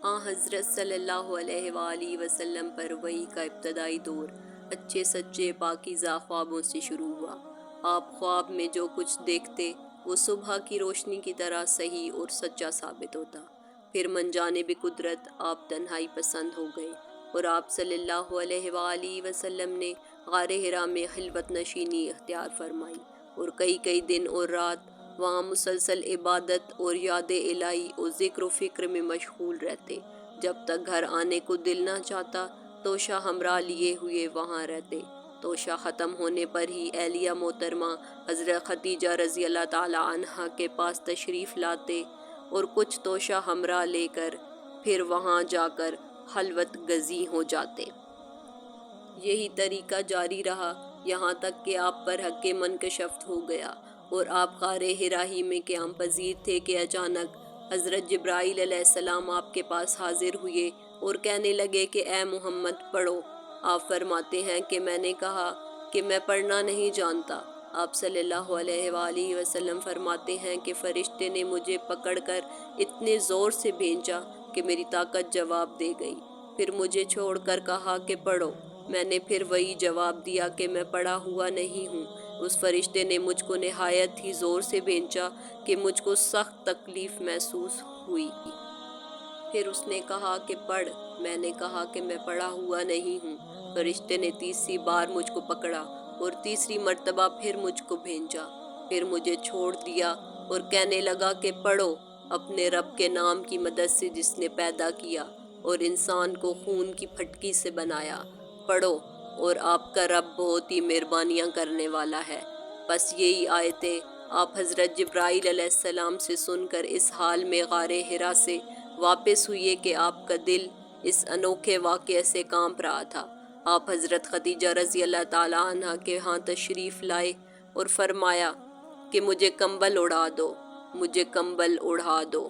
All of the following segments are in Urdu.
حضرت صلی اللہ علیہ وآلہ وسلم پر وحی کا ابتدائی دور اچھے سچے پاکیزہ خوابوں سے شروع ہوا۔ آپ خواب میں جو کچھ دیکھتے وہ صبح کی روشنی کی طرح صحیح اور سچا ثابت ہوتا۔ پھر من جانب قدرت آپ تنہائی پسند ہو گئے اور آپ صلی اللہ علیہ وآلہ وسلم نے غار حرا میں خلوت نشینی اختیار فرمائی اور کئی دن اور رات وہاں مسلسل عبادت اور یاد الہی اور ذکر و فکر میں مشغول رہتے۔ جب تک گھر آنے کو دل نہ چاہتا توشہ ہمراہ لیے ہوئے وہاں رہتے۔ توشہ ختم ہونے پر ہی اہلیہ محترمہ حضرت خدیجہ رضی اللہ تعالی عنہا کے پاس تشریف لاتے اور کچھ توشہ ہمراہ لے کر پھر وہاں جا کر خلوت گزیں ہو جاتے۔ یہی طریقہ جاری رہا یہاں تک کہ آپ پر حق منکشف ہو گیا اور آپ غار حرا ہی میں قیام پذیر تھے کہ اچانک حضرت جبرائیل علیہ السلام آپ کے پاس حاضر ہوئے اور کہنے لگے کہ اے محمد پڑھو۔ آپ فرماتے ہیں کہ میں نے کہا کہ میں پڑھنا نہیں جانتا۔ آپ صلی اللہ علیہ وآلہ وسلم فرماتے ہیں کہ فرشتے نے مجھے پکڑ کر اتنے زور سے بھینچا کہ میری طاقت جواب دے گئی۔ پھر مجھے چھوڑ کر کہا کہ پڑھو۔ میں نے پھر وہی جواب دیا کہ میں پڑھا ہوا نہیں ہوں۔ اس فرشتے نے مجھ کو نہایت ہی زور سے بھینچا کہ مجھ کو سخت تکلیف محسوس ہوئی۔ پھر اس نے کہا کہ پڑھ۔ میں نے کہا کہ میں پڑھا ہوا نہیں ہوں۔ فرشتے نے تیسری بار مجھ کو پکڑا اور تیسری مرتبہ پھر مجھ کو بھینچا۔ پھر مجھے چھوڑ دیا اور کہنے لگا کہ پڑھو اپنے رب کے نام کی مدد سے جس نے پیدا کیا اور انسان کو خون کی پھٹکی سے بنایا۔ پڑھو اور آپ کا رب بہت ہی مہربانیاں کرنے والا ہے۔ بس یہی آیتیں آپ حضرت جبرائیل علیہ السلام سے سن کر اس حال میں غار حرا سے واپس ہوئے کہ آپ کا دل اس انوکھے واقعے سے کانپ رہا تھا۔ آپ حضرت خدیجہ رضی اللہ تعالی عنہا کے ہاں تشریف لائے اور فرمایا کہ مجھے کمبل اڑا دو، مجھے کمبل اڑا دو۔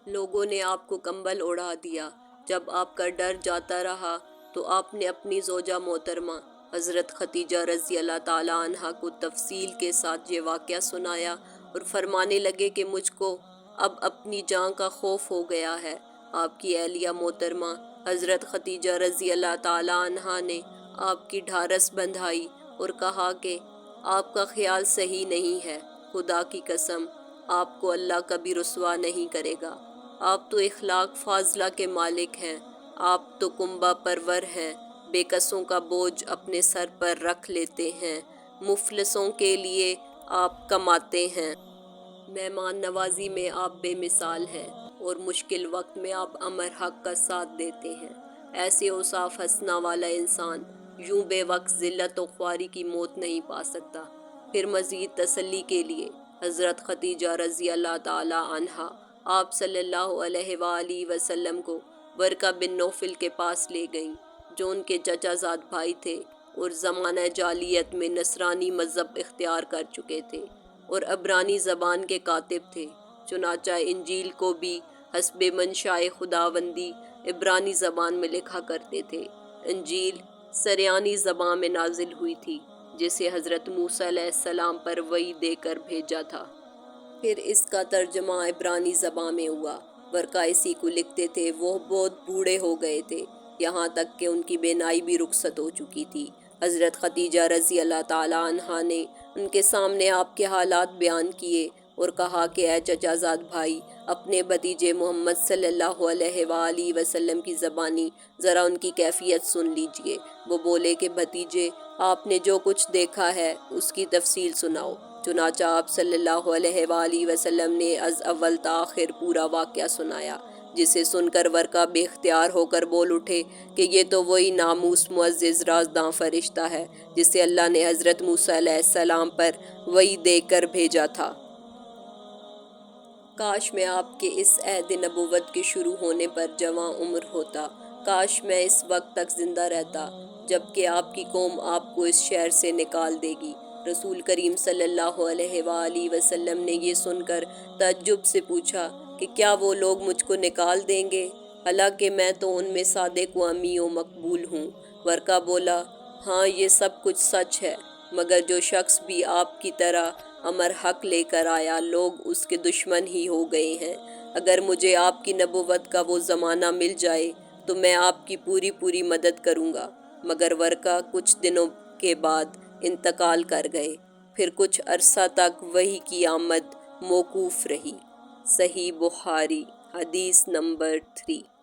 لوگوں نے آپ کو کمبل اڑا دیا۔ جب آپ کا ڈر جاتا رہا تو آپ نے اپنی زوجہ محترمہ حضرت خدیجہ رضی اللہ تعالی عنہا کو تفصیل کے ساتھ یہ واقعہ سنایا اور فرمانے لگے کہ مجھ کو اب اپنی جان کا خوف ہو گیا ہے۔ آپ کی اہلیہ محترمہ حضرت خدیجہ رضی اللہ تعالی عنہا نے آپ کی ڈھارس بندھائی اور کہا کہ آپ کا خیال صحیح نہیں ہے، خدا کی قسم آپ کو اللہ کبھی رسوا نہیں کرے گا۔ آپ تو اخلاق فاضلہ کے مالک ہیں، آپ تو کنبہ پرور ہیں، بے کسوں کا بوجھ اپنے سر پر رکھ لیتے ہیں، مفلسوں کے لیے آپ کماتے ہیں، مہمان نوازی میں آپ بے مثال ہیں اور مشکل وقت میں آپ امر حق کا ساتھ دیتے ہیں۔ ایسے اوصاف حسنہ والا انسان یوں بے وقت ذلت و خواری کی موت نہیں پا سکتا۔ پھر مزید تسلی کے لیے حضرت خدیجہ رضی اللہ تعالی عنہا آپ صلی اللہ علیہ وآلہ وسلم کو ورقہ بن نوفل کے پاس لے گئیں جو ان کے چچا زاد بھائی تھے اور زمانہ جاہلیت میں نصرانی مذہب اختیار کر چکے تھے اور عبرانی زبان کے کاتب تھے۔ چنانچہ انجیل کو بھی حسب منشائے خداوندی عبرانی زبان میں لکھا کرتے تھے۔ انجیل سریانی زبان میں نازل ہوئی تھی جسے حضرت موسیٰ علیہ السلام پر وحی دے کر بھیجا تھا۔ پھر اس کا ترجمہ عبرانی زبان میں ہوا۔ ورقہ اسی کو لکھتے تھے۔ وہ بہت بوڑھے ہو گئے تھے، یہاں تک کہ ان کی بینائی بھی رخصت ہو چکی تھی۔ حضرت خدیجہ رضی اللہ تعالی عنہا نے ان کے سامنے آپ کے حالات بیان کیے اور کہا کہ اے چچا زاد بھائی، اپنے بھتیجے محمد صلی اللہ علیہ وآلہ وسلم کی زبانی ذرا ان کی کیفیت سن لیجئے۔ وہ بولے کہ بھتیجے، آپ نے جو کچھ دیکھا ہے اس کی تفصیل سناؤ۔ چنانچہ آپ صلی اللہ علیہ وآلہ وسلم نے از اول تا آخر پورا واقعہ سنایا، جسے سن کر ورقہ بے اختیار ہو کر بول اٹھے کہ یہ تو وہی ناموس معزز رازداں فرشتہ ہے جسے اللہ نے حضرت موسیٰ علیہ السلام پر وحی دے کر بھیجا تھا۔ کاش میں آپ کے اس عہد نبوت کے شروع ہونے پر جواں عمر ہوتا، کاش میں اس وقت تک زندہ رہتا جبکہ آپ کی قوم آپ کو اس شہر سے نکال دے گی۔ رسول کریم صلی اللہ علیہ وآلہ وسلم نے یہ سن کر تعجب سے پوچھا کہ کیا وہ لوگ مجھ کو نکال دیں گے، حالانکہ میں تو ان میں صادق و امی و مقبول ہوں۔ ورقہ بولا، ہاں یہ سب کچھ سچ ہے، مگر جو شخص بھی آپ کی طرح امر حق لے کر آیا لوگ اس کے دشمن ہی ہو گئے ہیں۔ اگر مجھے آپ کی نبوت کا وہ زمانہ مل جائے تو میں آپ کی پوری مدد کروں گا، مگر ورقہ کچھ دنوں کے بعد انتقال کر گئے۔ پھر کچھ عرصہ تک وحی کی آمد موقوف رہی۔ صحیح بخاری، حدیث نمبر 3۔